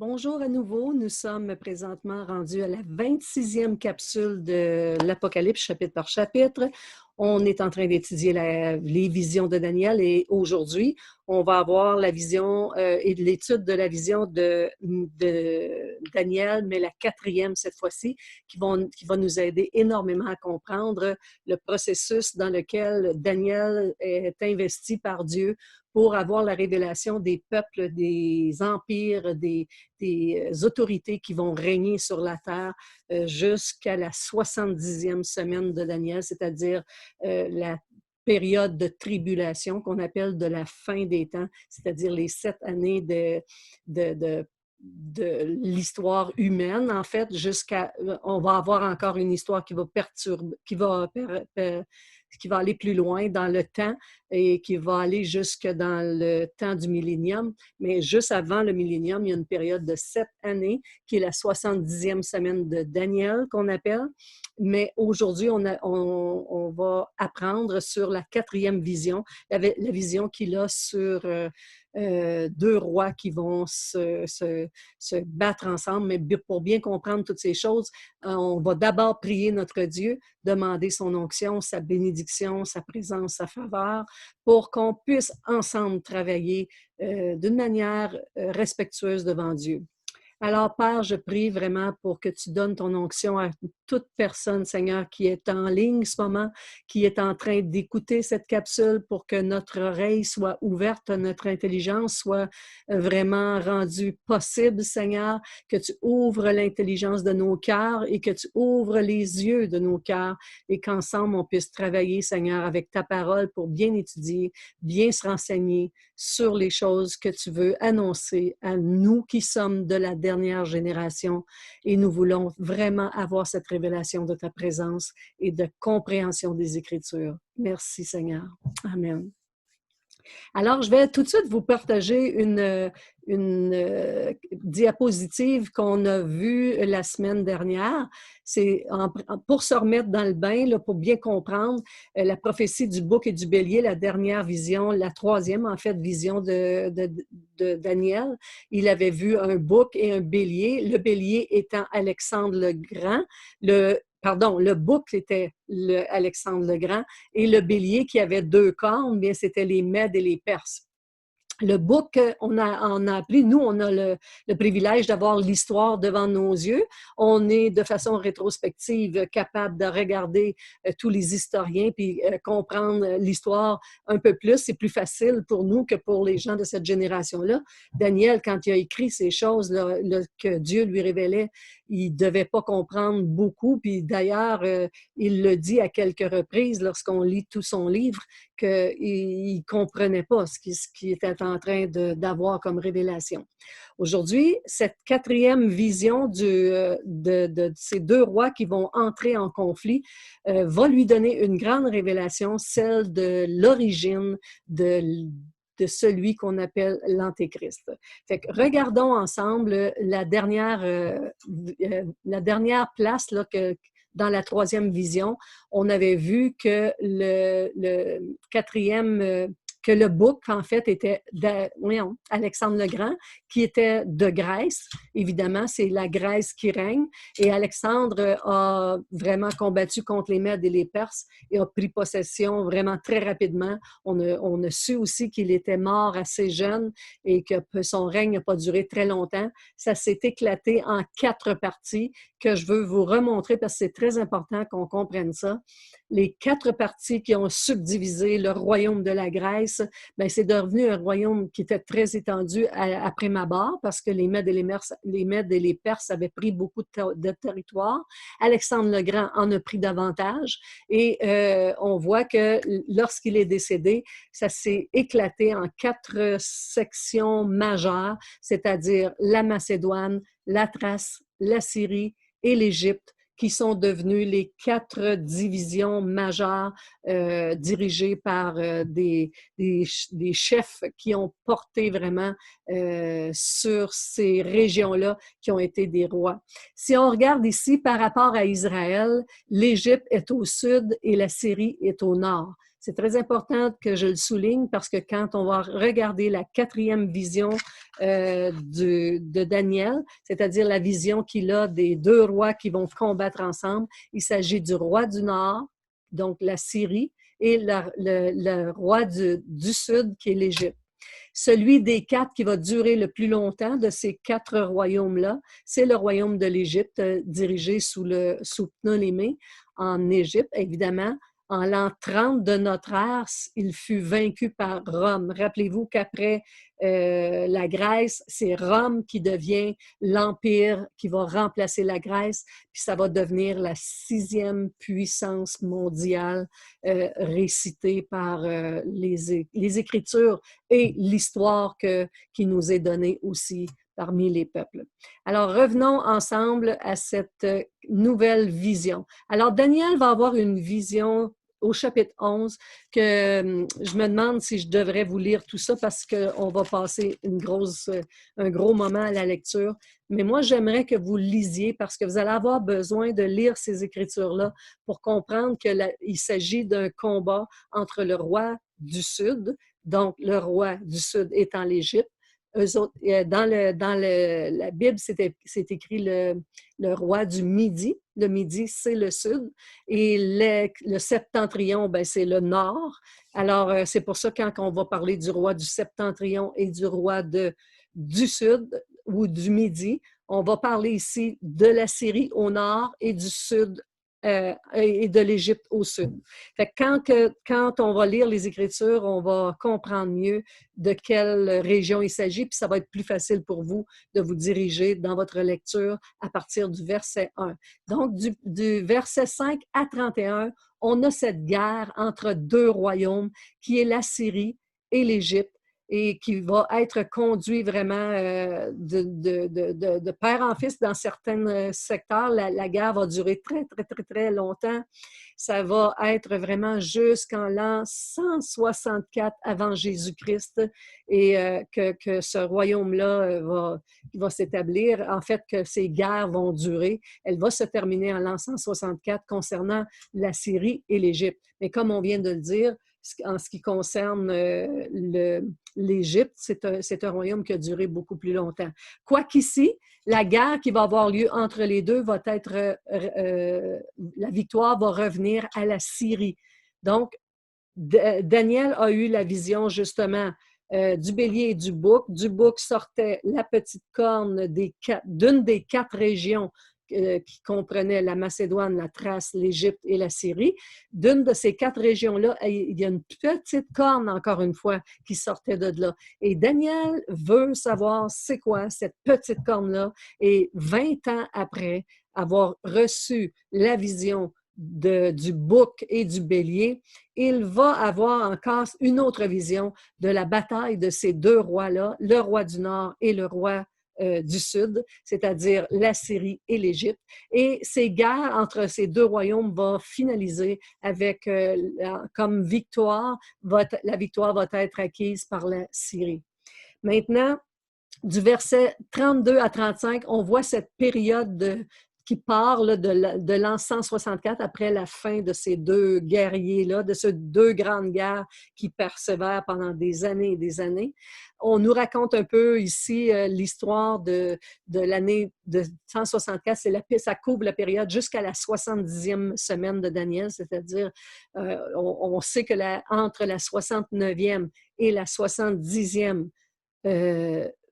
Bonjour à nouveau, nous sommes présentement rendus à la 26e capsule de l'Apocalypse, chapitre par chapitre. On est en train d'étudier les visions de Daniel et aujourd'hui, on va avoir la vision et l'étude de la vision de Daniel, mais la quatrième cette fois-ci, qui va nous aider énormément à comprendre le processus dans lequel Daniel est investi par Dieu pour avoir la révélation des peuples, des empires, des autorités qui vont régner sur la terre jusqu'à la 70e semaine de Daniel, c'est-à-dire la période de tribulation qu'on appelle de la fin des temps, c'est-à-dire les 7 années de, de de l'histoire humaine, en fait, jusqu'à... On va avoir encore une histoire qui va perturber, qui va aller plus loin dans le temps et qui va aller jusque dans le temps du millénium. Mais juste avant le millénium, il y a une période de 7 années qui est la 70e semaine de Daniel qu'on appelle. Mais aujourd'hui, on va apprendre sur la quatrième vision, la vision qu'il a sur deux rois qui vont se battre ensemble. Mais pour bien comprendre toutes ces choses, on va d'abord prier notre Dieu, demander son onction, sa bénédiction, sa présence, sa faveur, pour qu'on puisse ensemble travailler d'une manière respectueuse devant Dieu. Alors, Père, je prie vraiment pour que tu donnes ton onction à toute personne, Seigneur, qui est en ligne en ce moment, qui est en train d'écouter cette capsule pour que notre oreille soit ouverte, notre intelligence soit vraiment rendue possible, Seigneur, que tu ouvres l'intelligence de nos cœurs et que tu ouvres les yeux de nos cœurs et qu'ensemble, on puisse travailler, Seigneur, avec ta parole pour bien étudier, bien se renseigner sur les choses que tu veux annoncer à nous qui sommes de la dernière génération et nous voulons vraiment avoir cette révélation de ta présence et de compréhension des Écritures. Merci Seigneur. Amen. Alors, je vais tout de suite vous partager une diapositive qu'on a vue la semaine dernière. C'est pour se remettre dans le bain, là, pour bien comprendre la prophétie du bouc et du bélier, la dernière vision, la troisième, en fait, vision de Daniel. Il avait vu un bouc et un bélier, le bélier étant Alexandre le Grand, le bouc était Alexandre le Grand et le bélier qui avait deux cornes, bien c'était les Mèdes et les Perses. Le bouc, on a appelé, nous, on a le privilège d'avoir l'histoire devant nos yeux. On est de façon rétrospective capable de regarder tous les historiens puis comprendre l'histoire un peu plus. C'est plus facile pour nous que pour les gens de cette génération-là. Daniel, quand il a écrit ces choses que Dieu lui révélait, il ne devait pas comprendre beaucoup. Puis d'ailleurs, il le dit à quelques reprises lorsqu'on lit tout son livre, qu'il ne comprenait pas ce qui était en train d'avoir comme révélation. Aujourd'hui, cette quatrième vision de ces deux rois qui vont entrer en conflit va lui donner une grande révélation, celle de l'origine de celui qu'on appelle l'Antéchrist. Fait que regardons ensemble la dernière place là, dans la troisième vision, on avait vu que le quatrième, que le bouc, en fait, était Alexandre le Grand, qui était de Grèce. Évidemment, c'est la Grèce qui règne. Et Alexandre a vraiment combattu contre les Mèdes et les Perses et a pris possession vraiment très rapidement. On a su aussi qu'il était mort assez jeune et que son règne n'a pas duré très longtemps. Ça s'est éclaté en 4 parties que je veux vous remontrer parce que c'est très important qu'on comprenne ça. Les 4 parties qui ont subdivisé le royaume de la Grèce, bien, c'est devenu un royaume qui était très étendu après Mabar parce que les Mèdes et les Perses avaient pris beaucoup de territoire. Alexandre le Grand en a pris davantage et on voit que lorsqu'il est décédé, ça s'est éclaté en 4 sections majeures, c'est-à-dire la Macédoine, la Thrace, la Syrie et l'Égypte, qui sont devenues les 4 divisions majeures dirigées par des chefs qui ont porté vraiment sur ces régions-là qui ont été des rois. Si on regarde ici par rapport à Israël, l'Égypte est au sud et la Syrie est au nord. C'est très important que je le souligne parce que quand on va regarder la quatrième vision de Daniel, c'est-à-dire la vision qu'il a des deux rois qui vont combattre ensemble, il s'agit du roi du Nord, donc la Syrie, et le roi du Sud, qui est l'Égypte. Celui des quatre qui va durer le plus longtemps de ces quatre royaumes-là, c'est le royaume de l'Égypte, dirigé sous Ptolémée en Égypte, évidemment. En l'an 30 de notre ère, il fut vaincu par Rome. Rappelez-vous qu'après la Grèce, c'est Rome qui devient l'empire qui va remplacer la Grèce, puis ça va devenir la sixième puissance mondiale récitée par les Écritures et l'histoire qui nous est donnée aussi parmi les peuples. Alors, revenons ensemble à cette nouvelle vision. Alors, Daniel va avoir une vision au chapitre 11 que je me demande si je devrais vous lire tout ça parce qu'on va passer un gros moment à la lecture. Mais moi, j'aimerais que vous lisiez parce que vous allez avoir besoin de lire ces écritures-là pour comprendre qu'il s'agit d'un combat entre le roi du Sud, donc le roi du Sud étant l'Égypte. Eux autres, la Bible, c'est écrit le roi du Midi. Le Midi, c'est le Sud. Et le Septentrion, ben, c'est le Nord. Alors, c'est pour ça quand on va parler du roi du Septentrion et du roi du Sud ou du Midi, on va parler ici de la Syrie au Nord et du Sud et de l'Égypte au sud. Fait que quand on va lire les Écritures, on va comprendre mieux de quelle région il s'agit, puis ça va être plus facile pour vous de vous diriger dans votre lecture à partir du verset 1. Donc, du verset 5 à 31, on a cette guerre entre deux royaumes qui est la Syrie et l'Égypte, et qui va être conduit vraiment de père en fils dans certains secteurs. La guerre va durer très, très, très, très longtemps. Ça va être vraiment jusqu'en l'an 164 avant Jésus-Christ et que ce royaume-là va s'établir. En fait, que ces guerres vont durer. Elle va se terminer en l'an 164 concernant la Syrie et l'Égypte. Mais comme on vient de le dire, en ce qui concerne l'Égypte, c'est un royaume qui a duré beaucoup plus longtemps. Quoiqu'ici, la guerre qui va avoir lieu entre les deux va être, la victoire va revenir à la Syrie. Donc, Daniel a eu la vision justement du bélier et du bouc. Du bouc sortait la petite corne d'une des quatre régions qui comprenait la Macédoine, la Thrace, l'Égypte et la Syrie. D'une de ces quatre régions-là, il y a une petite corne, encore une fois, qui sortait de là. Et Daniel veut savoir c'est quoi cette petite corne-là. Et 20 ans après avoir reçu la vision du bouc et du bélier, il va avoir encore une autre vision de la bataille de ces deux rois-là, le roi du Nord et le roi du Sud, c'est-à-dire la Syrie et l'Égypte. Et ces guerres entre ces deux royaumes vont finaliser avec, comme victoire, la victoire va être acquise par la Syrie. Maintenant, du verset 32 à 35, on voit cette période qui parle de l'an 164 après la fin de ces deux guerriers-là, de ces deux grandes guerres qui persévèrent pendant des années et des années. On nous raconte un peu ici l'histoire de l'année de 164, ça couvre la période jusqu'à la 70e semaine de Daniel, c'est-à-dire on sait que entre la 69e et la 70e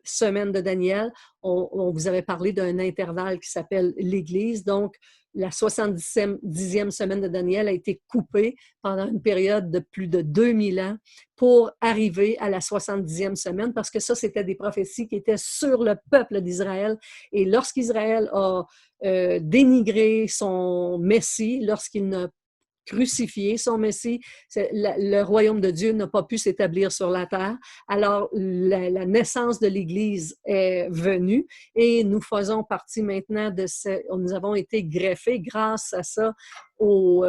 semaine de Daniel, on vous avait parlé d'un intervalle qui s'appelle l'Église. Donc, la 70e semaine de Daniel a été coupée pendant une période de plus de 2000 ans pour arriver à la 70e semaine, parce que ça, c'était des prophéties qui étaient sur le peuple d'Israël. Et lorsqu'Israël a dénigré son Messie, lorsqu'il n'a crucifié son Messie, le royaume de Dieu n'a pas pu s'établir sur la terre. Alors, la naissance de l'Église est venue et nous faisons partie maintenant nous avons été greffés grâce à ça au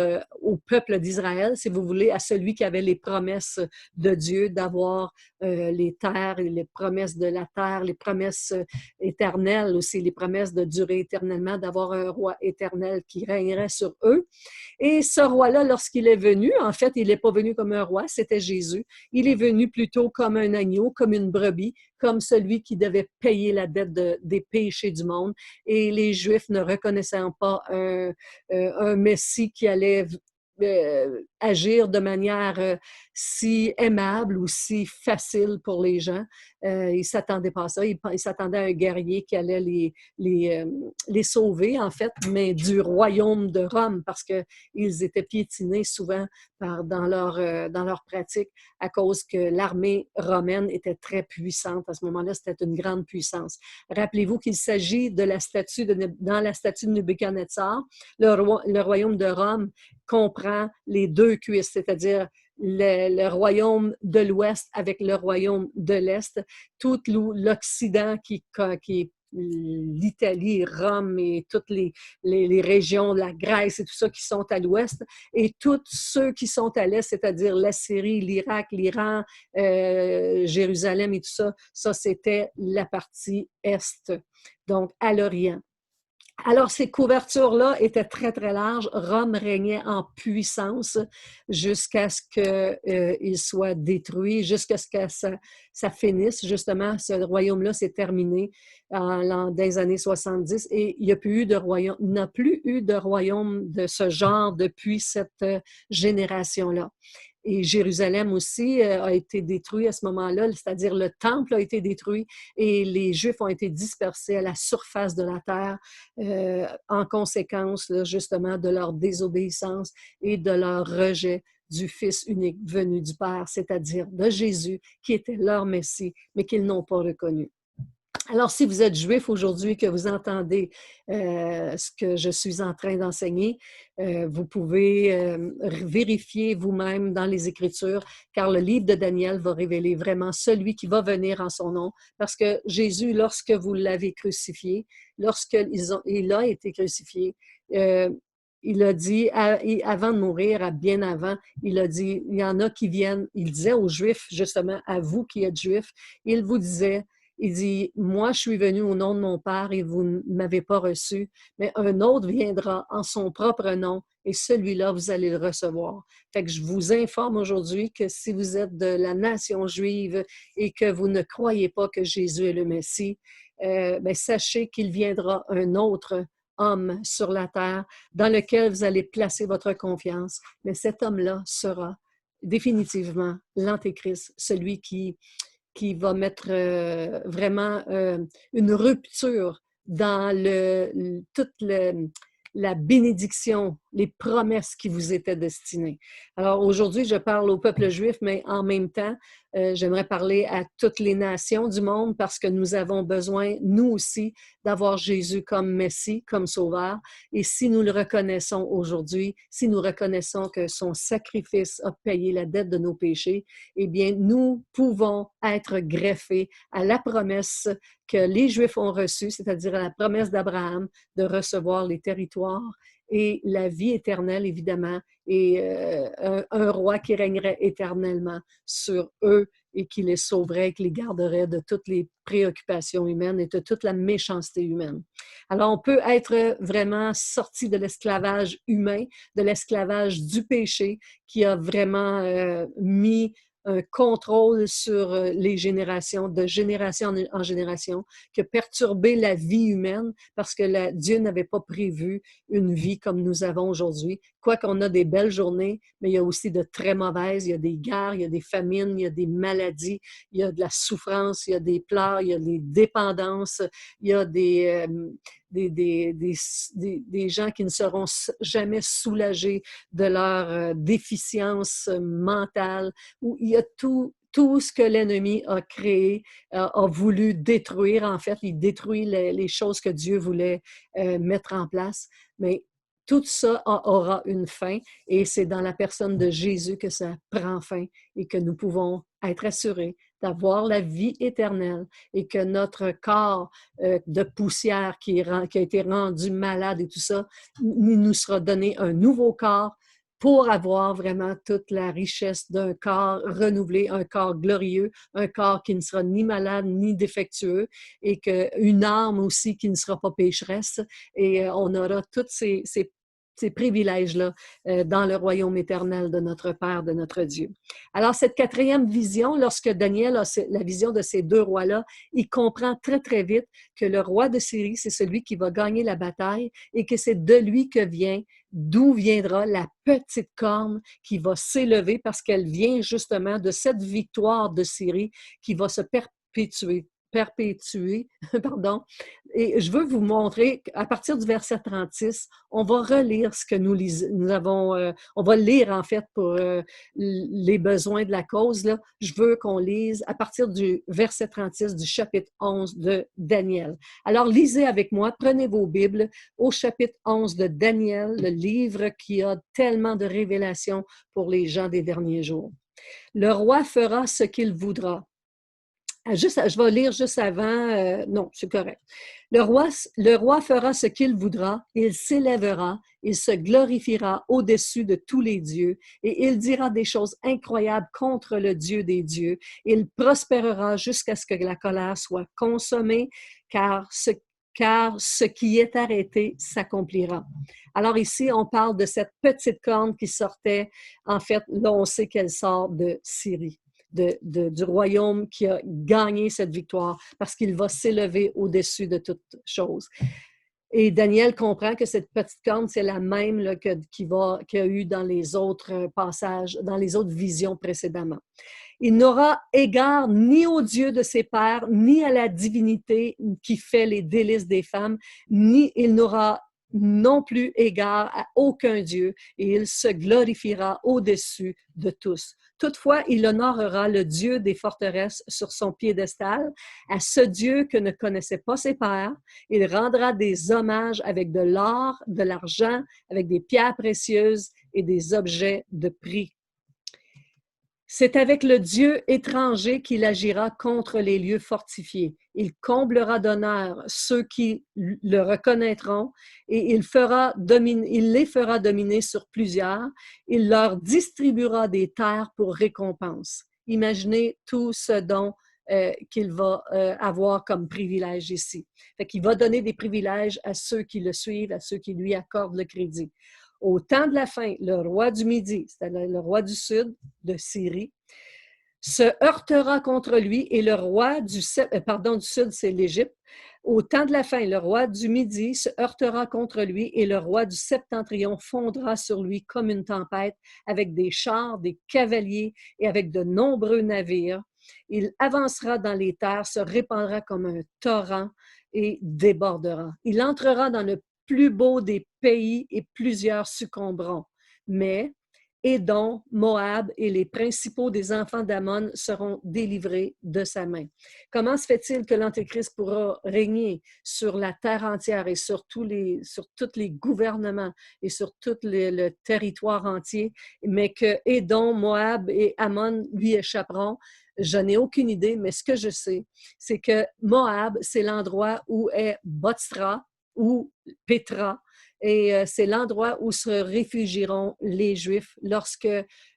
peuple d'Israël, si vous voulez, à celui qui avait les promesses de Dieu d'avoir les terres, les promesses de la terre, les promesses éternelles aussi, les promesses de durer éternellement, d'avoir un roi éternel qui régnerait sur eux. Et ce roi-là, lorsqu'il est venu, en fait, il n'est pas venu comme un roi, c'était Jésus. Il est venu plutôt comme un agneau, comme une brebis, comme celui qui devait payer la dette des péchés du monde. Et les Juifs ne reconnaissant pas un Messie qui allait agir de manière si aimable ou si facile pour les gens. Ils ne s'attendaient pas à ça. Ils s'attendaient à un guerrier qui allait les sauver, en fait, mais du royaume de Rome, parce qu'ils étaient piétinés souvent dans leur pratique à cause que l'armée romaine était très puissante. À ce moment-là, c'était une grande puissance. Rappelez-vous qu'il s'agit de la statue dans la statue de Nebuchadnezzar. Le royaume de Rome comprend les deux cuisses, c'est-à-dire le royaume de l'Ouest avec le royaume de l'Est, tout l'Occident qui est l'Italie, Rome et toutes les régions, la Grèce et tout ça qui sont à l'ouest, et tous ceux qui sont à l'est, c'est-à-dire la Syrie, l'Irak, l'Iran, Jérusalem et tout ça, ça c'était la partie est, donc à l'Orient. Alors, ces couvertures-là étaient très, très larges. Rome régnait en puissance jusqu'à ce qu'il soit détruit, jusqu'à ce que ça finisse. Justement, ce royaume-là s'est terminé dans les années 70 et il n'y a plus eu de royaume, n'a plus eu de royaume de ce genre depuis cette génération-là. Et Jérusalem aussi a été détruit à ce moment-là, c'est-à-dire le temple a été détruit et les Juifs ont été dispersés à la surface de la terre en conséquence là, justement de leur désobéissance et de leur rejet du Fils unique venu du Père, c'est-à-dire de Jésus, qui était leur Messie, mais qu'ils n'ont pas reconnu. Alors, si vous êtes juif aujourd'hui, que vous entendez ce que je suis en train d'enseigner, vous pouvez vérifier vous-même dans les Écritures, car le livre de Daniel va révéler vraiment celui qui va venir en son nom, parce que Jésus, lorsque vous l'avez crucifié, lorsqu'il a été crucifié, il a dit, avant de mourir, bien avant, il a dit, il y en a qui viennent, il disait aux Juifs, justement, à vous qui êtes Juifs, il vous disait, il dit, moi, je suis venu au nom de mon Père et vous ne m'avez pas reçu, mais un autre viendra en son propre nom et celui-là, vous allez le recevoir. Fait que je vous informe aujourd'hui que si vous êtes de la nation juive et que vous ne croyez pas que Jésus est le Messie, ben, sachez qu'il viendra un autre homme sur la terre dans lequel vous allez placer votre confiance. Mais cet homme-là sera définitivement l'Antéchrist, celui qui va mettre vraiment une rupture dans toute la bénédiction, les promesses qui vous étaient destinées. Alors aujourd'hui, je parle au peuple juif, mais en même temps, j'aimerais parler à toutes les nations du monde parce que nous avons besoin, nous aussi, d'avoir Jésus comme Messie, comme Sauveur. Et si nous le reconnaissons aujourd'hui, si nous reconnaissons que son sacrifice a payé la dette de nos péchés, eh bien, nous pouvons être greffés à la promesse que les Juifs ont reçue, c'est-à-dire à la promesse d'Abraham de recevoir les territoires et la vie éternelle, évidemment, et un roi qui régnerait éternellement sur eux et qui les sauverait, qui les garderait de toutes les préoccupations humaines et de toute la méchanceté humaine. Alors, on peut être vraiment sorti de l'esclavage humain, de l'esclavage du péché qui a vraiment mis un contrôle sur les générations, de génération en génération, qui a perturbé la vie humaine parce que Dieu n'avait pas prévu une vie comme nous avons aujourd'hui. Quoiqu'on a des belles journées, mais il y a aussi de très mauvaises. Il y a des guerres, il y a des famines, il y a des maladies, il y a de la souffrance, il y a des pleurs, il y a des dépendances, il y a des gens qui ne seront jamais soulagés de leur déficience mentale, où il y a tout ce que l'ennemi a créé, a voulu détruire. En fait, il détruit les choses que Dieu voulait mettre en place. Mais tout ça aura une fin et c'est dans la personne de Jésus que ça prend fin et que nous pouvons être assurés d'avoir la vie éternelle et que notre corps de poussière qui a été rendu malade et tout ça, il nous sera donné un nouveau corps pour avoir vraiment toute la richesse d'un corps renouvelé, un corps glorieux, un corps qui ne sera ni malade ni défectueux et qu'une âme aussi qui ne sera pas pécheresse. Et on aura tous ces privilèges-là dans le royaume éternel de notre Père, de notre Dieu. Alors, cette quatrième vision, lorsque Daniel a la vision de ces deux rois-là, il comprend très, très vite que le roi de Syrie, c'est celui qui va gagner la bataille et que c'est de lui que vient, d'où viendra la petite corne qui va s'élever parce qu'elle vient justement de cette victoire de Syrie qui va se perpétuer, pardon. Et je veux vous montrer qu'à partir du verset 36, on va relire ce que nous avons, on va lire en fait pour les besoins de la cause. Là. Je veux qu'on lise à partir du verset 36 du chapitre 11 de Daniel. Alors lisez avec moi, prenez vos Bibles au chapitre 11 de Daniel, le livre qui a tellement de révélations pour les gens des derniers jours. Le roi fera ce qu'il voudra. Je vais lire juste avant. Non, c'est correct. Le roi fera ce qu'il voudra, il s'élèvera, il se glorifiera au-dessus de tous les dieux, et il dira des choses incroyables contre le Dieu des dieux. Il prospérera jusqu'à ce que la colère soit consommée, car ce qui est arrêté s'accomplira. Alors ici, on parle de cette petite corne qui sortait. En fait, là, on sait qu'elle sort de Syrie. Du royaume qui a gagné cette victoire parce qu'il va s'élever au-dessus de toute chose. Et Daniel comprend que cette petite corne, c'est la même là, qu'il y a eu dans les autres passages, dans les autres visions précédemment. Il n'aura égard ni au Dieu de ses pères, ni à la divinité qui fait les délices des femmes, ni il n'aura non plus égard à aucun Dieu, et il se glorifiera au-dessus de tous. Toutefois, il honorera le Dieu des forteresses sur son piédestal, à ce Dieu que ne connaissaient pas ses pères. Il rendra des hommages avec de l'or, de l'argent, avec des pierres précieuses et des objets de prix. C'est avec le Dieu étranger qu'il agira contre les lieux fortifiés. Il comblera d'honneur ceux qui le reconnaîtront et il les fera dominer sur plusieurs. Il leur distribuera des terres pour récompense. Imaginez tout ce dont qu'il va avoir comme privilège ici. Fait qu'il va donner des privilèges à ceux qui le suivent, à ceux qui lui accordent le crédit. Au temps de la fin, le roi du Midi, c'est-à-dire le roi du Sud, de Syrie, se heurtera contre lui et le roi du Sud, c'est l'Égypte. Au temps de la fin, le roi du Midi se heurtera contre lui et le roi du Septentrion fondra sur lui comme une tempête avec des chars, des cavaliers et avec de nombreux navires. Il avancera dans les terres, se répandra comme un torrent et débordera. Il entrera dans le plus beau des pays et plusieurs succomberont. Mais Édom, Moab et les principaux des enfants d'Ammon seront délivrés de sa main. Comment se fait-il que l'Antéchrist pourra régner sur la terre entière et sur tous les gouvernements et sur tout le territoire entier, mais que Édom, Moab et Ammon lui échapperont? Je n'ai aucune idée, mais ce que je sais, c'est que Moab, c'est l'endroit où est Botsra ou Pétra, et c'est l'endroit où se réfugieront les Juifs lorsque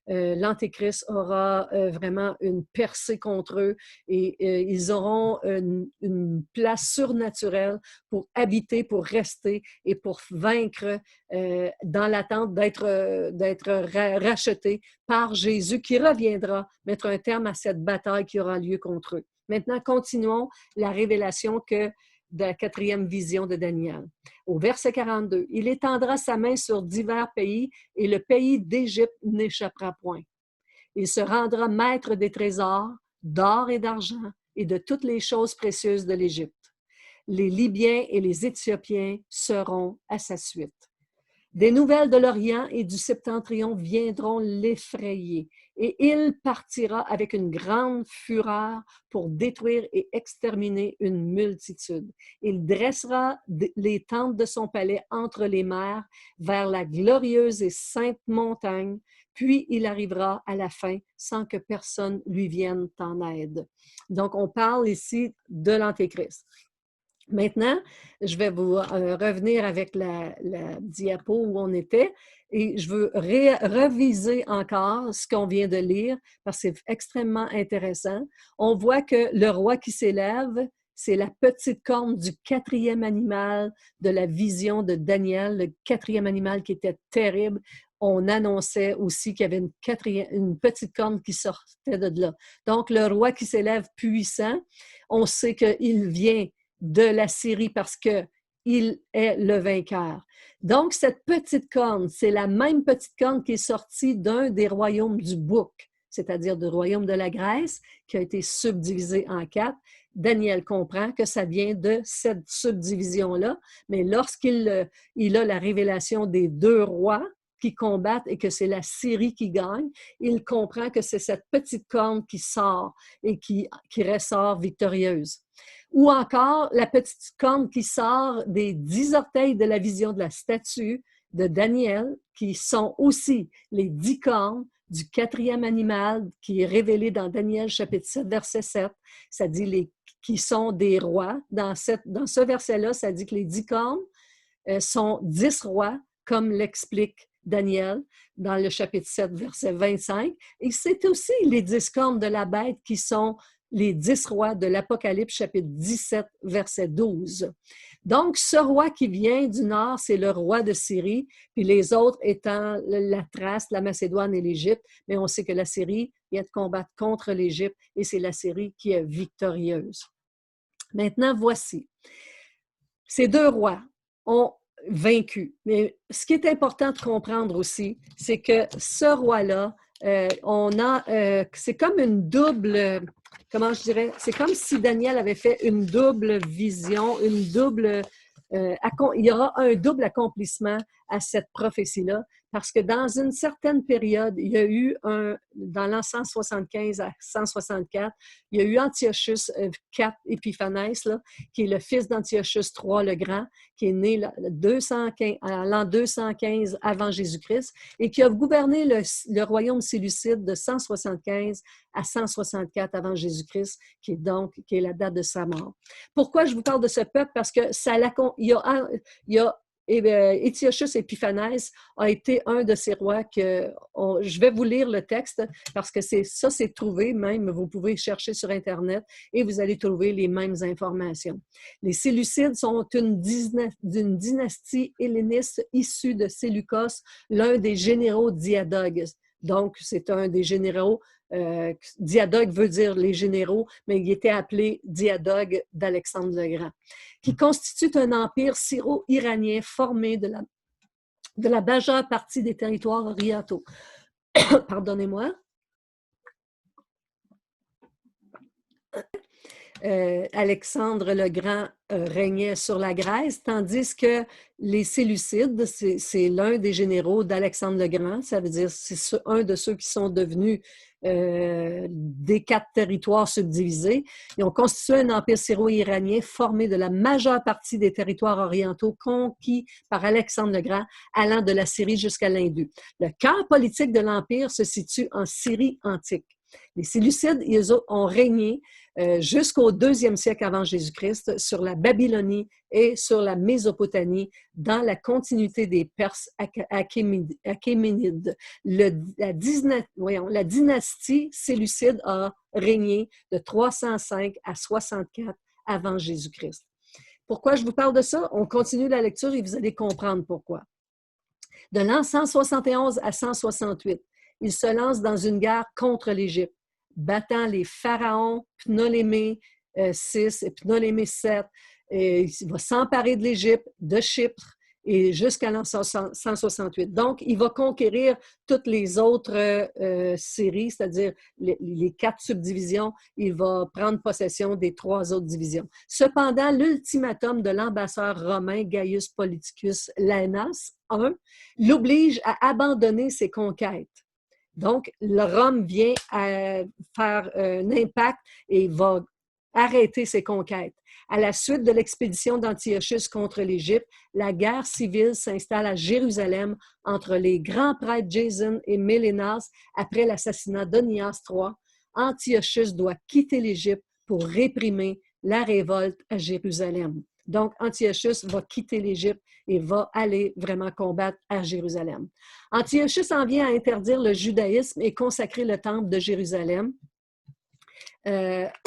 l'Antéchrist aura vraiment une percée contre eux et ils auront une place surnaturelle pour habiter, pour rester et pour vaincre dans l'attente d'être rachetés par Jésus qui reviendra mettre un terme à cette bataille qui aura lieu contre eux. Maintenant, continuons la révélation de la quatrième vision de Daniel. Au verset 42, « Il étendra sa main sur divers pays et le pays d'Égypte n'échappera point. Il se rendra maître des trésors, d'or et d'argent et de toutes les choses précieuses de l'Égypte. Les Libyens et les Éthiopiens seront à sa suite. » Des nouvelles de l'Orient et du Septentrion viendront l'effrayer, et il partira avec une grande fureur pour détruire et exterminer une multitude. Il dressera les tentes de son palais entre les mers, vers la glorieuse et sainte montagne, puis il arrivera à la fin sans que personne lui vienne en aide. Donc, on parle ici de l'Antéchrist. Maintenant, je vais vous revenir avec la diapo où on était et je veux reviser encore ce qu'on vient de lire parce que c'est extrêmement intéressant. On voit que le roi qui s'élève, c'est la petite corne du quatrième animal de la vision de Daniel, le quatrième animal qui était terrible. On annonçait aussi qu'il y avait une petite corne qui sortait de là. Donc, le roi qui s'élève puissant, on sait qu'il vient de la Syrie parce qu'il est le vainqueur. Donc, cette petite corne, c'est la même petite corne qui est sortie d'un des royaumes du bouc, c'est-à-dire du royaume de la Grèce, qui a été subdivisé en 4. Daniel comprend que ça vient de cette subdivision-là, mais lorsqu'il a la révélation des 2 rois qui combattent et que c'est la Syrie qui gagne, il comprend que c'est cette petite corne qui sort et qui ressort victorieuse. Ou encore la petite corne qui sort des 10 orteils de la vision de la statue de Daniel, qui sont aussi les 10 cornes du 4e animal qui est révélé dans Daniel chapitre 7, verset 7. Ça dit qui sont des rois. Dans ce verset-là, ça dit que les 10 cornes sont 10 rois, comme l'explique Daniel dans le chapitre 7, verset 25. Et c'est aussi les 10 cornes de la bête qui sont les 10 rois de l'Apocalypse, chapitre 17, verset 12. Donc, ce roi qui vient du nord, c'est le roi de Syrie, puis les autres étant la Thrace, la Macédoine et l'Égypte, mais on sait que la Syrie vient de combattre contre l'Égypte et c'est la Syrie qui est victorieuse. Maintenant, voici. Ces 2 rois ont vaincu. Mais ce qui est important de comprendre aussi, c'est que ce roi-là, c'est comme une double, comment je dirais, c'est comme si Daniel avait fait une double vision, il y aura un double accomplissement à cette prophétie-là, parce que dans une certaine période, il y a eu dans l'an 175 à 164, il y a eu Antiochus IV Épiphanès, là, qui est le fils d'Antiochus III le Grand, qui est né l'an 215 avant Jésus-Christ et qui a gouverné le royaume séleucide de 175 à 164 avant Jésus-Christ, qui est la date de sa mort. Pourquoi je vous parle de ce peuple? Parce que Antiochus Épiphanès a été un de ces rois je vais vous lire le texte parce que c'est trouvé même, vous pouvez chercher sur Internet et vous allez trouver les mêmes informations. Les Séleucides sont d'une dynastie helléniste issue de Séleucos, l'un des généraux Diadogues. Donc, c'est un des généraux. Diadogue veut dire les généraux, mais il était appelé Diadogue d'Alexandre le Grand, qui constitue un empire syro-iranien formé de la majeure partie des territoires orientaux. Pardonnez-moi. Alexandre le Grand régnait sur la Grèce, tandis que les Séleucides, c'est l'un des généraux d'Alexandre le Grand, ça veut dire c'est un de ceux qui sont devenus des 4 territoires subdivisés. Ils ont constitué un empire syro-iranien formé de la majeure partie des territoires orientaux conquis par Alexandre le Grand, allant de la Syrie jusqu'à l'Hindu. Le cœur politique de l'empire se situe en Syrie antique. Les Séleucides, ils ont régné jusqu'au 2e siècle avant Jésus-Christ sur la Babylonie et sur la Mésopotamie dans la continuité des Perses achéménides. La dynastie séleucide a régné de 305 à 64 avant Jésus-Christ. Pourquoi je vous parle de ça? On continue la lecture et vous allez comprendre pourquoi. De l'an 171 à 168, il se lance dans une guerre contre l'Égypte, battant les pharaons Ptolémée VI et Ptolémée VII. Il va s'emparer de l'Égypte, de Chypre et jusqu'à l'an 168. Donc, il va conquérir toutes les autres séries, c'est-à-dire les 4 subdivisions. Il va prendre possession des 3 autres divisions. Cependant, l'ultimatum de l'ambassadeur romain Gaius Politicus Laenas I l'oblige à abandonner ses conquêtes. Donc, le Rome vient à faire un impact et va arrêter ses conquêtes. À la suite de l'expédition d'Antiochus contre l'Égypte, la guerre civile s'installe à Jérusalem entre les grands prêtres Jason et Mélénas après l'assassinat d'Onias III. Antiochus doit quitter l'Égypte pour réprimer la révolte à Jérusalem. Donc, Antiochus va quitter l'Égypte et va aller vraiment combattre à Jérusalem. Antiochus en vient à interdire le judaïsme et consacrer le temple de Jérusalem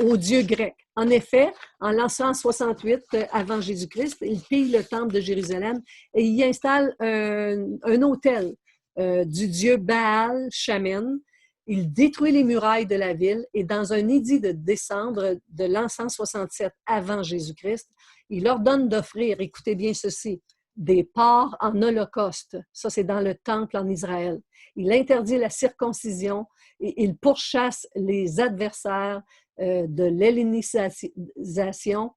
aux dieux grecs. En effet, en l'an 168 avant Jésus-Christ, il pille le temple de Jérusalem et il y installe un autel du dieu Baal Shaman. Il détruit les murailles de la ville et dans un édit de décembre de l'an 167 avant Jésus-Christ, il ordonne d'offrir, écoutez bien ceci, des porcs en holocauste. Ça, c'est dans le temple en Israël. Il interdit la circoncision et il pourchasse les adversaires de l'hellénisation.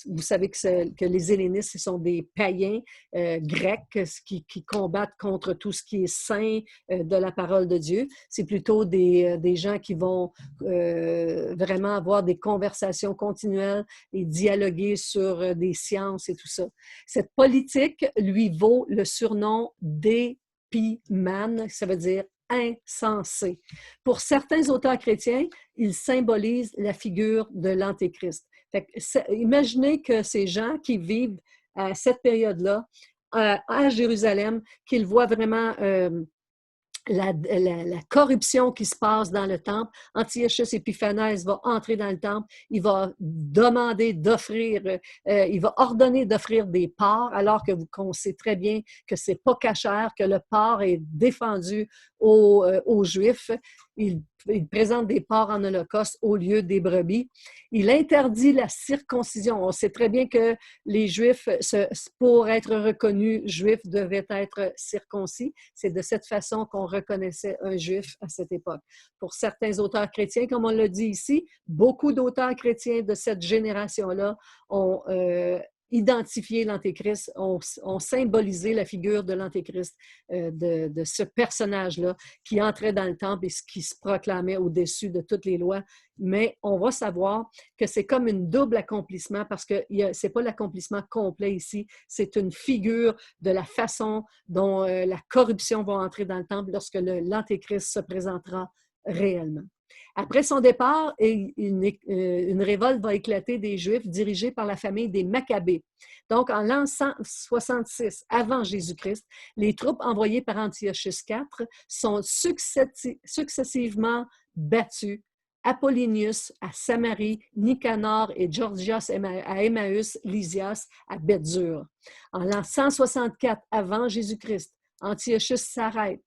Vous savez que les hellénistes, ce sont des païens grecs qui combattent contre tout ce qui est saint de la parole de Dieu. C'est plutôt des gens qui vont vraiment avoir des conversations continuelles et dialoguer sur des sciences et tout ça. Cette politique lui vaut le surnom d'épiman, ça veut dire insensé. Pour certains auteurs chrétiens, il symbolise la figure de l'Antéchrist. Imaginez que ces gens qui vivent à cette période-là, à Jérusalem, qu'ils voient vraiment la corruption qui se passe dans le temple. Antiochus Épiphanès va entrer dans le temple, il va demander d'offrir, il va ordonner d'offrir des porcs, alors qu'on sait très bien que c'est pas cachère, que le porc est défendu aux Juifs. Il présente des porcs en holocauste au lieu des brebis. Il interdit la circoncision. On sait très bien que les Juifs, pour être reconnus Juifs, devaient être circoncis. C'est de cette façon qu'on reconnaissait un Juif à cette époque. Pour certains auteurs chrétiens, comme on l'a dit ici, beaucoup d'auteurs chrétiens de cette génération-là ont identifié l'Antéchrist, ont symbolisé la figure de l'Antéchrist, de ce personnage-là qui entrait dans le temple et qui se proclamait au-dessus de toutes les lois. Mais on va savoir que c'est comme une double accomplissement parce que ce n'est pas l'accomplissement complet ici, c'est une figure de la façon dont la corruption va entrer dans le temple lorsque l'Antéchrist se présentera réellement. Après son départ, une révolte va éclater des Juifs dirigée par la famille des Maccabées. Donc, en l'an 166 avant Jésus-Christ, les troupes envoyées par Antiochus IV sont successivement battues. Apollonius à Samarie, Nicanor et Georgios à Emmaüs, Lysias à Bethzur. En l'an 164 avant Jésus-Christ, Antiochus s'arrête.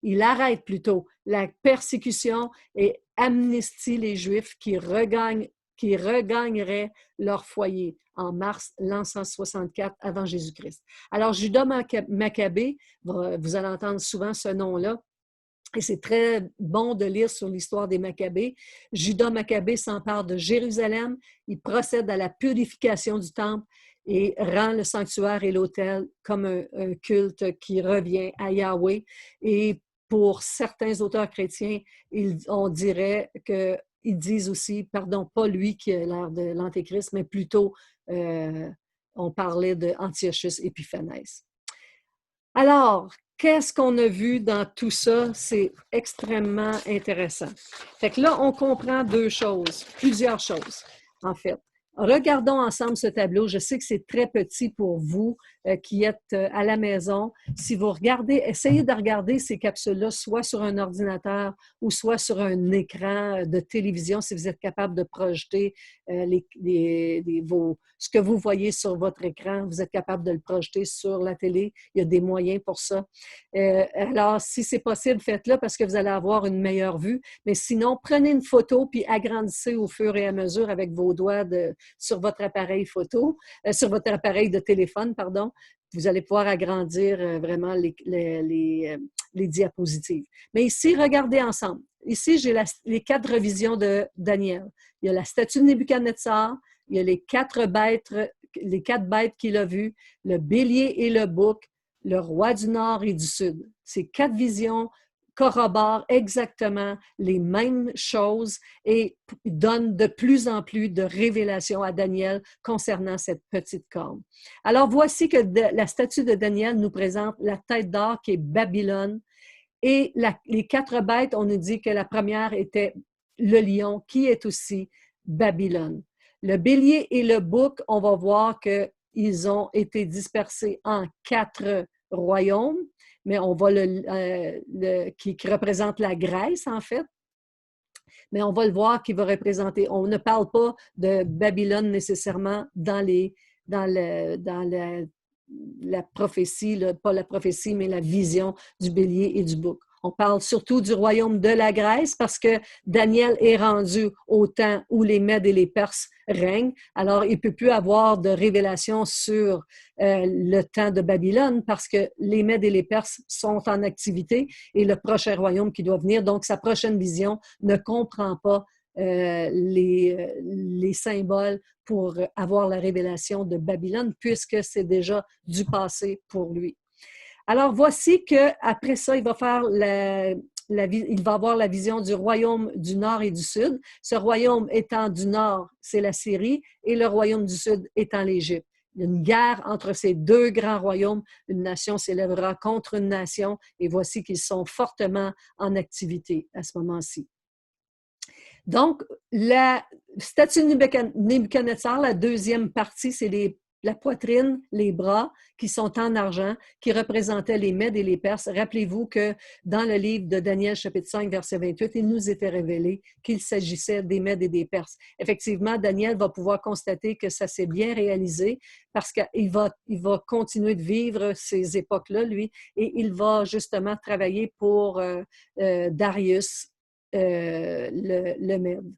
Il arrête plutôt la persécution et amnistie les Juifs qui regagneraient leur foyer en mars l'an 164 avant Jésus-Christ. Alors, Judas Maccabée, vous allez entendre souvent ce nom-là, et c'est très bon de lire sur l'histoire des Maccabées. Judas Maccabée s'empare de Jérusalem, il procède à la purification du temple et rend le sanctuaire et l'autel comme un culte qui revient à Yahweh. Et pour certains auteurs chrétiens, on dirait qu'ils disent aussi, pardon, pas lui qui a l'air de l'Antéchrist, mais plutôt on parlait d'Antiochus Épiphanès. Alors, qu'est-ce qu'on a vu dans tout ça? C'est extrêmement intéressant. Fait que là, on comprend plusieurs choses, en fait. Regardons ensemble ce tableau. Je sais que c'est très petit pour vous qui êtes à la maison. Si vous regardez, essayez de regarder ces capsules-là soit sur un ordinateur ou soit sur un écran de télévision si vous êtes capable de projeter ce que vous voyez sur votre écran. Vous êtes capable de le projeter sur la télé. Il y a des moyens pour ça. Alors, si c'est possible, faites-le parce que vous allez avoir une meilleure vue. Mais sinon, prenez une photo puis agrandissez au fur et à mesure avec vos doigts sur votre appareil photo, sur votre appareil de téléphone, pardon. Vous allez pouvoir agrandir vraiment les diapositives. Mais ici, regardez ensemble. Ici, j'ai les 4 visions de Daniel. Il y a la statue de Nebuchadnezzar, il y a les 4 bêtes qu'il a vues, le bélier et le bouc, le roi du nord et du sud. Ces 4 visions corroborent exactement les mêmes choses et donnent de plus en plus de révélations à Daniel concernant cette petite corne. Alors, voici que la statue de Daniel nous présente la tête d'or qui est Babylone. Et les 4 bêtes, on nous dit que la première était le lion, qui est aussi Babylone. Le bélier et le bouc, on va voir qu'ils ont été dispersés en 4 royaumes, mais on va qui représente la Grèce, en fait. Mais on va le voir qui va représenter. On ne parle pas de Babylone nécessairement dans la prophétie, pas la prophétie, mais la vision du bélier et du bouc. On parle surtout du royaume de la Grèce parce que Daniel est rendu au temps où les Mèdes et les Perses règnent. Alors, il ne peut plus avoir de révélation sur le temps de Babylone parce que les Mèdes et les Perses sont en activité et le prochain royaume qui doit venir. Donc, sa prochaine vision ne comprend pas les symboles pour avoir la révélation de Babylone puisque c'est déjà du passé pour lui. Alors, voici qu'après ça, il va avoir la vision du royaume du nord et du sud. Ce royaume étant du nord, c'est la Syrie, et le royaume du sud étant l'Égypte. Il y a une guerre entre ces 2 grands royaumes. Une nation s'élèvera contre une nation, et voici qu'ils sont fortement en activité à ce moment-ci. Donc, la statue de Nebuchadnezzar, la deuxième partie, c'est la poitrine, les bras qui sont en argent, qui représentaient les Mèdes et les Perses. Rappelez-vous que dans le livre de Daniel, chapitre 5, verset 28, il nous était révélé qu'il s'agissait des Mèdes et des Perses. Effectivement, Daniel va pouvoir constater que ça s'est bien réalisé parce qu'il va continuer de vivre ces époques-là, lui, et il va justement travailler pour Darius, le Mède.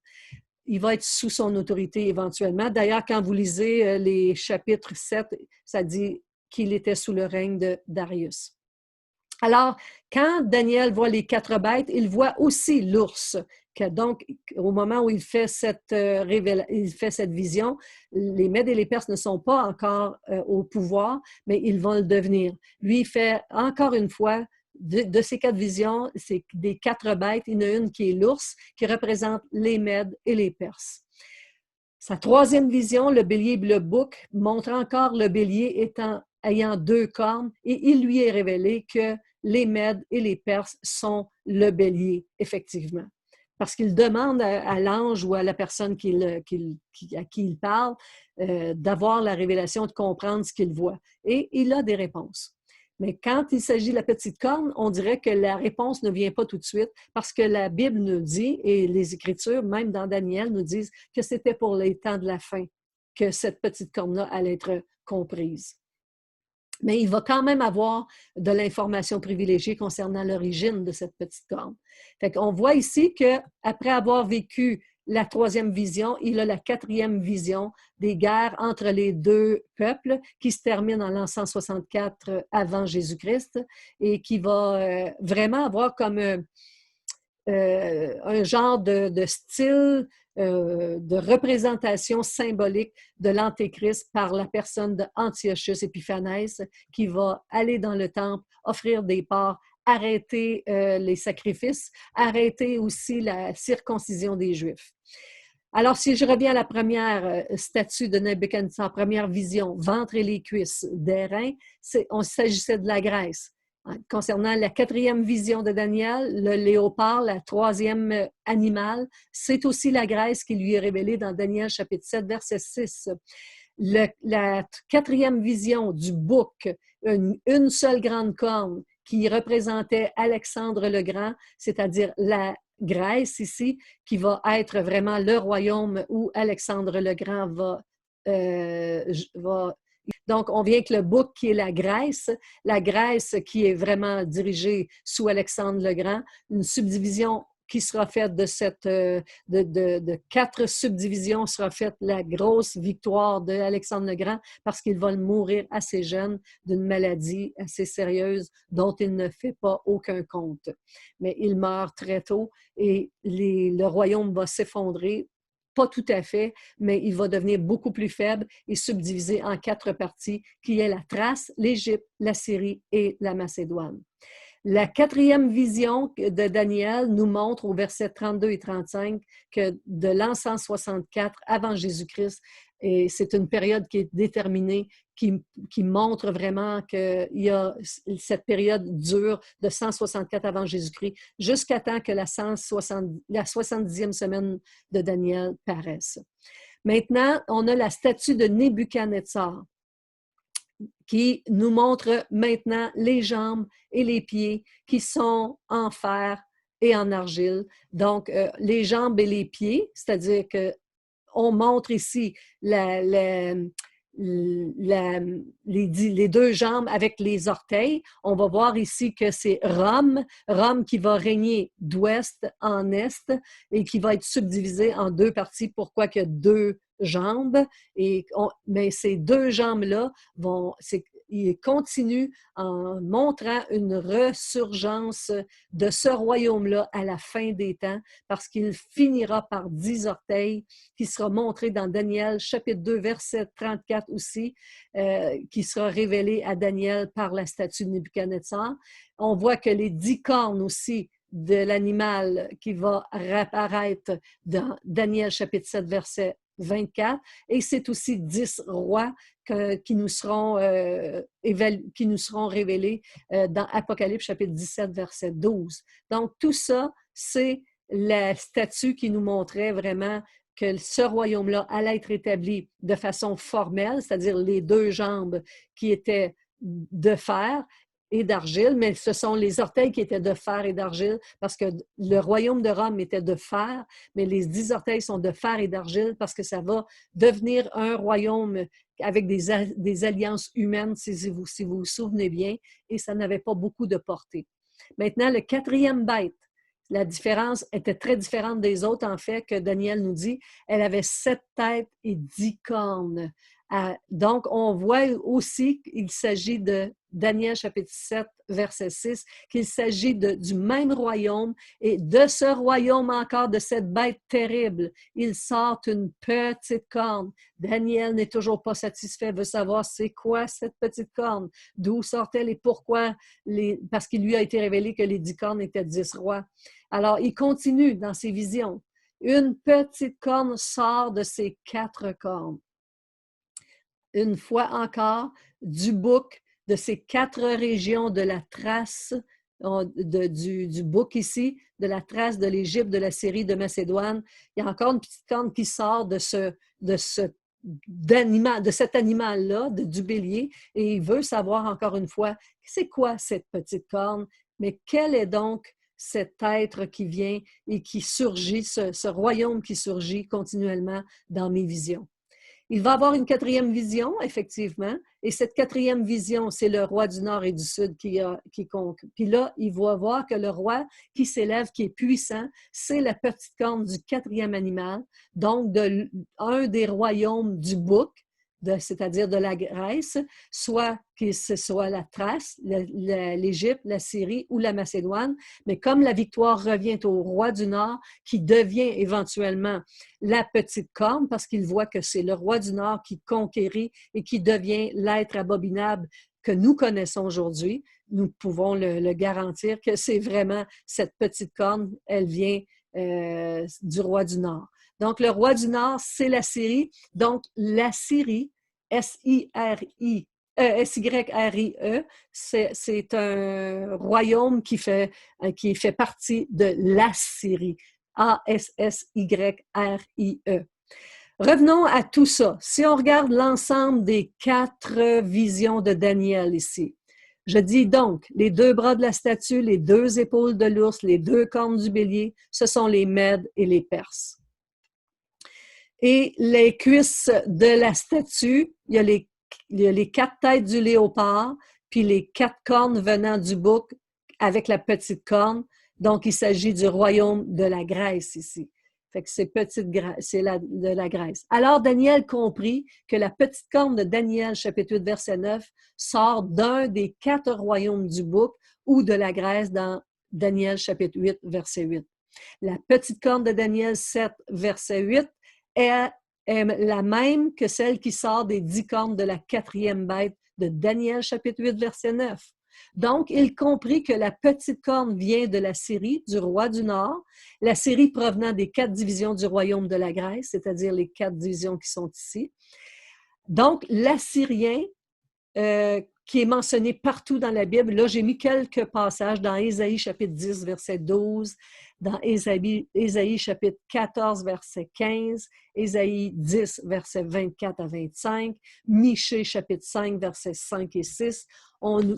Il va être sous son autorité éventuellement. D'ailleurs, quand vous lisez les chapitres 7, ça dit qu'il était sous le règne de Darius. Alors, quand Daniel voit les 4 bêtes, il voit aussi l'ours. Donc, au moment où il fait cette vision, les Mèdes et les Perses ne sont pas encore au pouvoir, mais ils vont le devenir. Lui, il fait encore une fois de ces 4 visions, c'est des 4 bêtes, il y en a une qui est l'ours, qui représente les Mèdes et les Perses. Sa troisième vision, le bélier et le bouc, montre encore le bélier ayant 2 cornes, et il lui est révélé que les Mèdes et les Perses sont le bélier, effectivement. Parce qu'il demande à l'ange ou à la personne à qui il parle d'avoir la révélation, de comprendre ce qu'il voit. Et il a des réponses. Mais quand il s'agit de la petite corne, on dirait que la réponse ne vient pas tout de suite parce que la Bible nous dit, et les Écritures, même dans Daniel, nous disent que c'était pour les temps de la fin que cette petite corne-là allait être comprise. Mais il va quand même avoir de l'information privilégiée concernant l'origine de cette petite corne. Fait qu'on voit ici qu'après avoir vécu la 3e vision, il a la 4e vision des guerres entre les 2 peuples qui se terminent en l'an 164 avant Jésus-Christ et qui va vraiment avoir comme un genre de style de représentation symbolique de l'Antéchrist par la personne d'Antiochus Épiphanès qui va aller dans le temple, offrir des porcs, arrêter les sacrifices, arrêter aussi la circoncision des Juifs. Alors, si je reviens à la première statue de Nebuchadnezzar, première vision, ventre et les cuisses, des reins, il s'agissait de la Grèce. Concernant la 4e vision de Daniel, le léopard, la 3e animal, c'est aussi la Grèce qui lui est révélée dans Daniel chapitre 7, verset 6. La 4e vision du bouc, une seule grande corne qui représentait Alexandre le Grand, c'est-à-dire la Grèce ici, qui va être vraiment le royaume où Alexandre le Grand va. Donc, on vient avec le bouc qui est la Grèce qui est vraiment dirigée sous Alexandre le Grand, une subdivision qui sera faite de cette de 4 subdivisions sera faite la grosse victoire d'Alexandre le Grand parce qu'il va mourir assez jeune d'une maladie assez sérieuse dont il ne fait pas aucun compte. Mais il meurt très tôt et le royaume va s'effondrer. Pas tout à fait, mais il va devenir beaucoup plus faible et subdivisé en 4 parties, qui est la Thrace, l'Égypte, la Syrie et la Macédoine. La 4e vision de Daniel nous montre au verset 32 et 35 que de l'an 164 avant Jésus-Christ, et c'est une période qui est déterminée, qui montre vraiment que cette période dure de 164 avant Jésus-Christ jusqu'à temps que la 70e semaine de Daniel paraisse. Maintenant, on a la statue de Nebuchadnezzar qui nous montre maintenant les jambes et les pieds qui sont en fer et en argile. Donc, les jambes et les pieds, c'est-à-dire qu'on montre ici les 2 jambes avec les orteils. On va voir ici que c'est Rome qui va régner d'ouest en est et qui va être subdivisé en 2 parties. Pourquoi qu'il y a 2 jambes? Mais ces 2 jambes-là il continue en montrant une ressurgence de ce royaume-là à la fin des temps, parce qu'il finira par 10 orteils, qui sera montré dans Daniel, chapitre 2, verset 34 aussi, qui sera révélé à Daniel par la statue de Nebuchadnezzar. On voit que les 10 cornes aussi de l'animal qui va réapparaître dans Daniel, chapitre 7, verset 24, et c'est aussi 10 rois qui nous seront révélés dans Apocalypse chapitre 17, verset 12. Donc, tout ça, c'est la statue qui nous montrait vraiment que ce royaume-là allait être établi de façon formelle, c'est-à-dire les 2 jambes qui étaient de fer et d'argile, mais ce sont les orteils qui étaient de fer et d'argile, parce que le royaume de Rome était de fer, mais les 10 orteils sont de fer et d'argile, parce que ça va devenir un royaume avec des alliances humaines, si vous vous souvenez bien, et ça n'avait pas beaucoup de portée. Maintenant, le 4e bête, la différence était très différente des autres, en fait, que Daniel nous dit. Elle avait 7 têtes et 10 cornes. Donc, on voit aussi qu'il s'agit de Daniel chapitre 7, verset 6, qu'il s'agit du même royaume et de ce royaume encore, de cette bête terrible. Il sort une petite corne. Daniel n'est toujours pas satisfait, veut savoir c'est quoi cette petite corne, d'où sort-elle et pourquoi, parce qu'il lui a été révélé que les 10 cornes étaient 10 rois. Alors, il continue dans ses visions. Une petite corne sort de ses 4 cornes. Une fois encore, du bouc, de ces 4 régions de la Thrace, du bouc ici, de la Thrace, de l'Égypte, de la Syrie, de Macédoine. Il y a encore une petite corne qui sort de cet animal-là, du bélier, et il veut savoir encore une fois, c'est quoi cette petite corne, mais quel est donc cet être qui vient et qui surgit, ce royaume qui surgit continuellement dans mes visions. Il va avoir une 4e vision, effectivement, et cette 4e vision, c'est le roi du Nord et du Sud qui conque. Puis là, il va voir que le roi qui s'élève, qui est puissant, c'est la petite corne du 4e animal, donc un des royaumes du bouc, c'est-à-dire de la Grèce, soit que ce soit la Thrace, l'Égypte, la Syrie ou la Macédoine. Mais comme la victoire revient au roi du Nord, qui devient éventuellement la petite corne, parce qu'il voit que c'est le roi du Nord qui conquérit et qui devient l'être abominable que nous connaissons aujourd'hui, nous pouvons le garantir que c'est vraiment cette petite corne, elle vient du roi du Nord. Donc, le roi du Nord, c'est la Syrie. Donc, la Syrie, S-Y-R-I-E, c'est un royaume qui fait partie de l'Assyrie. A-S-S-Y-R-I-E. Revenons à tout ça. Si on regarde l'ensemble des 4 visions de Daniel ici, je dis donc, les 2 bras de la statue, les 2 épaules de l'ours, les 2 cornes du bélier, ce sont les Mèdes et les Perses. Et les cuisses de la statue, il y a les 4 têtes du léopard, puis les 4 cornes venant du bouc avec la petite corne. Donc, il s'agit du royaume de la Grèce ici. Fait que c'est de la Grèce. Alors, Daniel comprit que la petite corne de Daniel, chapitre 8, verset 9, sort d'un des 4 royaumes du bouc ou de la Grèce dans Daniel, chapitre 8, verset 8. La petite corne de Daniel 7, verset 8, est la même que celle qui sort des 10 cornes de la 4e bête de Daniel, chapitre 8, verset 9. Donc, il comprit que la petite corne vient de la Syrie, du roi du Nord, la Syrie provenant des 4 divisions du royaume de la Grèce, c'est-à-dire les 4 divisions qui sont ici. Donc, l'Assyrien, qui est mentionné partout dans la Bible. Là, j'ai mis quelques passages dans Ésaïe chapitre 10, verset 12, dans Ésaïe chapitre 14, verset 15, Ésaïe 10, verset 24 à 25, Michée chapitre 5, verset 5 et 6,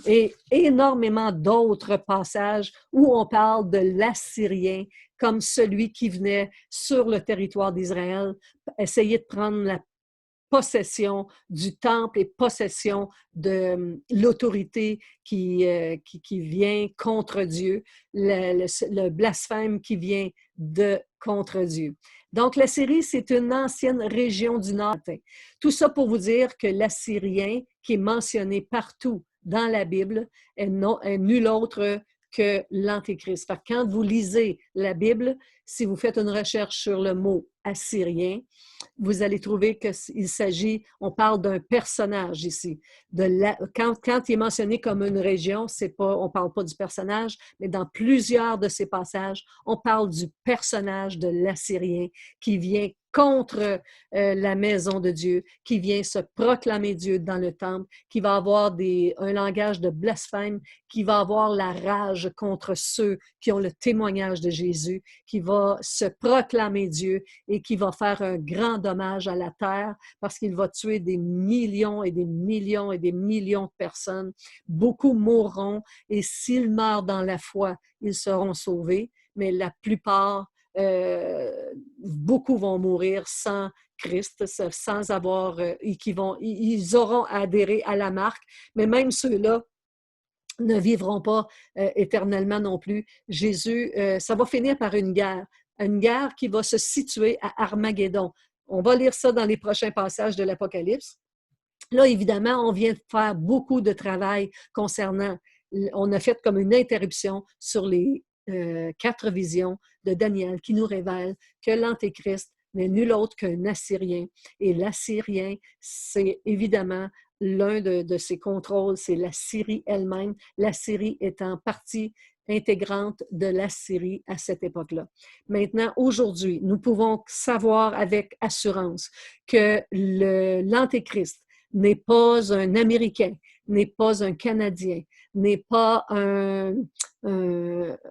et énormément d'autres passages où on parle de l'Assyrien comme celui qui venait sur le territoire d'Israël, essayer de prendre la possession du temple et possession de l'autorité qui vient contre Dieu, le blasphème qui vient contre Dieu. Donc, la Syrie, c'est une ancienne région du Nord. Tout ça pour vous dire que l'Assyrien, qui est mentionné partout dans la Bible, est nul autre que l'Antéchrist. Quand vous lisez la Bible, si vous faites une recherche sur le mot assyrien, vous allez trouver qu'il s'agit, on parle d'un personnage ici. Quand il est mentionné comme une région, on ne parle pas du personnage, mais dans plusieurs de ces passages, on parle du personnage de l'Assyrien qui vient contre la maison de Dieu, qui vient se proclamer Dieu dans le temple, qui va avoir un langage de blasphème, qui va avoir la rage contre ceux qui ont le témoignage de Jésus, qui va se proclamer Dieu et qui va faire un grand dommage à la terre parce qu'il va tuer des millions et des millions et des millions de personnes. Beaucoup mourront et s'ils meurent dans la foi, ils seront sauvés, mais la plupart beaucoup vont mourir sans Christ, sans avoir, ils auront adhéré à la marque, mais même ceux-là ne vivront pas éternellement non plus. Jésus, ça va finir par une guerre qui va se situer à Armageddon. On va lire ça dans les prochains passages de l'Apocalypse. Là, évidemment, on vient de faire beaucoup de travail concernant, on a fait comme une interruption sur les 4 visions de Daniel qui nous révèlent que l'Antéchrist n'est nul autre qu'un Assyrien. Et l'Assyrien, c'est évidemment l'un de ses contrôles, c'est la Syrie elle-même, la Syrie étant partie intégrante de la Syrie à cette époque-là. Maintenant, aujourd'hui, nous pouvons savoir avec assurance que l'Antéchrist n'est pas un Américain, n'est pas un Canadien, n'est pas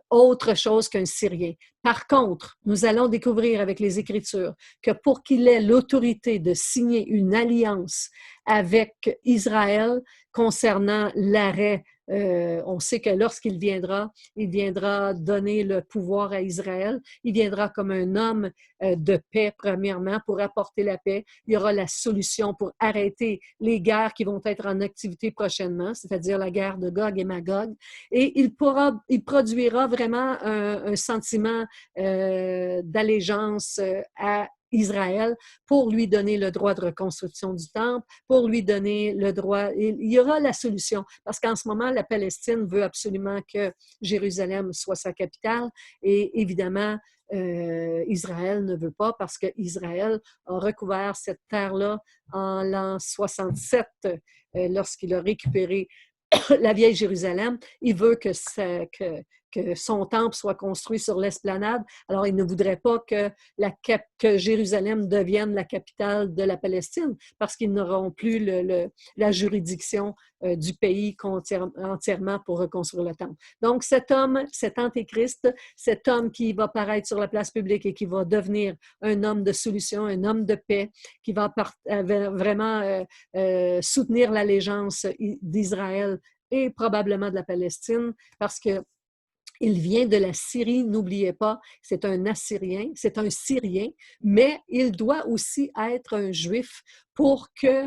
autre chose qu'un Syrien. Par contre, nous allons découvrir avec les Écritures que pour qu'il ait l'autorité de signer une alliance avec Israël concernant l'arrêt, on sait que lorsqu'il viendra, il viendra donner le pouvoir à Israël. Il viendra comme un homme de paix, premièrement, pour apporter la paix. Il y aura la solution pour arrêter les guerres qui vont être en activité prochainement, c'est-à-dire la guerre de Gog et Magog. Et il produira vraiment un sentiment d'allégeance à Israël pour lui donner le droit de reconstruction du temple, pour lui donner le droit. Il y aura la solution parce qu'en ce moment, la Palestine veut absolument que Jérusalem soit sa capitale et évidemment, Israël ne veut pas parce qu'Israël a recouvert cette terre-là en l'an 67 lorsqu'il a récupéré la vieille Jérusalem. Il veut que son temple soit construit sur l'esplanade. Alors, il ne voudrait pas que Jérusalem devienne la capitale de la Palestine parce qu'ils n'auront plus la juridiction du pays entièrement pour reconstruire le temple. Donc, cet homme, cet Antéchrist, cet homme qui va paraître sur la place publique et qui va devenir un homme de solution, un homme de paix, qui va vraiment soutenir l'allégeance d'Israël et probablement de la Palestine parce que il vient de la Syrie, n'oubliez pas, c'est un Assyrien, c'est un Syrien, mais il doit aussi être un Juif pour que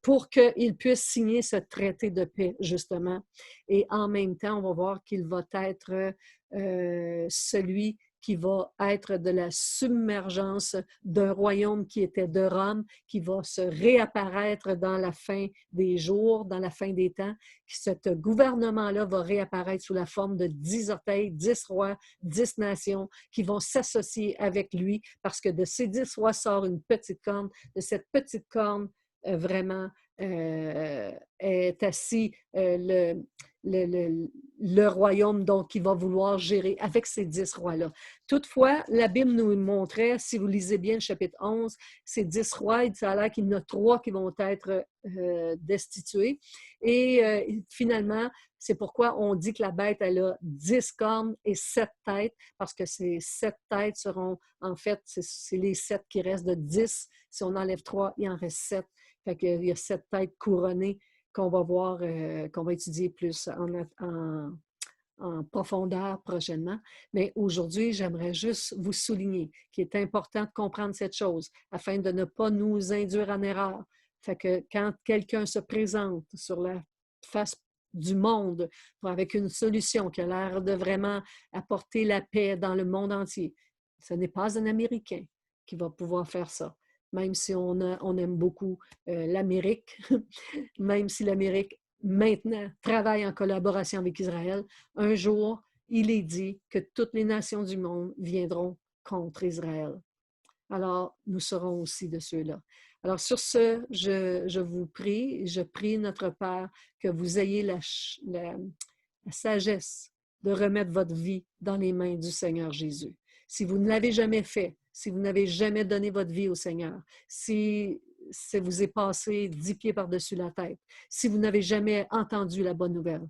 pour qu'il puisse signer ce traité de paix, justement. Et en même temps, on va voir qu'il va être celui qui va être de la submergence d'un royaume qui était de Rome, qui va se réapparaître dans la fin des jours, dans la fin des temps. Ce gouvernement-là va réapparaître sous la forme de 10 orteils, 10 rois, 10 nations qui vont s'associer avec lui parce que de ces 10 rois sort une petite corne. De cette petite corne, vraiment, est assis le royaume donc qui va vouloir gérer avec ces 10 rois-là. Toutefois, la Bible nous montrait, si vous lisez bien le chapitre 11, ces 10 rois, ça a l'air qu'il y en a 3 qui vont être destitués. Et finalement, c'est pourquoi on dit que la bête, elle a 10 cornes et 7 têtes, parce que ces 7 têtes seront, en fait, c'est les 7 qui restent de 10. Si on enlève 3, il en reste 7. Fait qu'il y a 7 têtes couronnées qu'on va voir, qu'on va étudier plus en profondeur prochainement. Mais aujourd'hui, j'aimerais juste vous souligner qu'il est important de comprendre cette chose afin de ne pas nous induire en erreur. Fait que quand quelqu'un se présente sur la face du monde avec une solution qui a l'air de vraiment apporter la paix dans le monde entier, ce n'est pas un Américain qui va pouvoir faire ça. Même si on aime beaucoup l'Amérique, même si l'Amérique maintenant travaille en collaboration avec Israël, un jour, il est dit que toutes les nations du monde viendront contre Israël. Alors, nous serons aussi de ceux-là. Alors, sur ce, je vous prie, je prie notre Père que vous ayez la sagesse de remettre votre vie dans les mains du Seigneur Jésus. Si vous ne l'avez jamais fait, si vous n'avez jamais donné votre vie au Seigneur, si vous est passé 10 pieds par-dessus la tête, si vous n'avez jamais entendu la bonne nouvelle,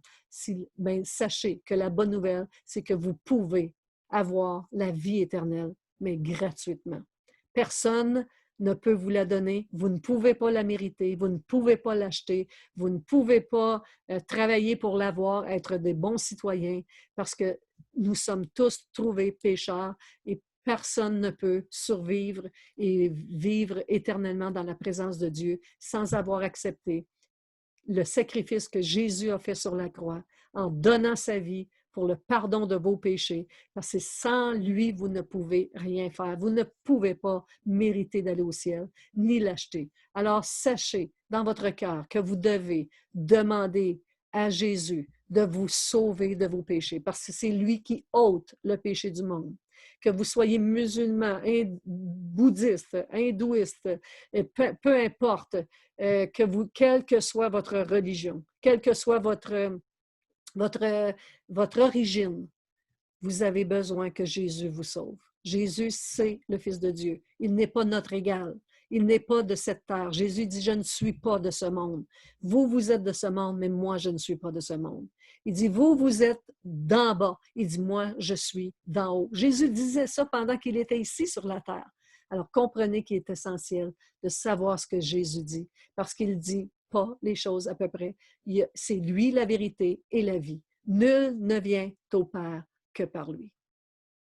sachez que la bonne nouvelle, c'est que vous pouvez avoir la vie éternelle, mais gratuitement. Personne ne peut vous la donner, vous ne pouvez pas la mériter, vous ne pouvez pas l'acheter, vous ne pouvez pas travailler pour l'avoir, être des bons citoyens, parce que nous sommes tous trouvés pécheurs et personne ne peut survivre et vivre éternellement dans la présence de Dieu sans avoir accepté le sacrifice que Jésus a fait sur la croix en donnant sa vie pour le pardon de vos péchés, parce que sans lui, vous ne pouvez rien faire. Vous ne pouvez pas mériter d'aller au ciel, ni l'acheter. Alors, sachez dans votre cœur que vous devez demander à Jésus de vous sauver de vos péchés, parce que c'est lui qui ôte le péché du monde. Que vous soyez musulman, bouddhiste, hindouiste, peu importe, quelle que soit votre religion, quelle que soit votre origine, vous avez besoin que Jésus vous sauve. Jésus, c'est le Fils de Dieu. Il n'est pas notre égal. Il n'est pas de cette terre. Jésus dit, je ne suis pas de ce monde. Vous, vous êtes de ce monde, mais moi, je ne suis pas de ce monde. Il dit, vous, vous êtes d'en bas. Il dit, moi, je suis d'en haut. Jésus disait ça pendant qu'il était ici sur la terre. Alors, comprenez qu'il est essentiel de savoir ce que Jésus dit, parce qu'il dit pas les choses à peu près. C'est lui la vérité et la vie. Nul ne vient au Père que par lui.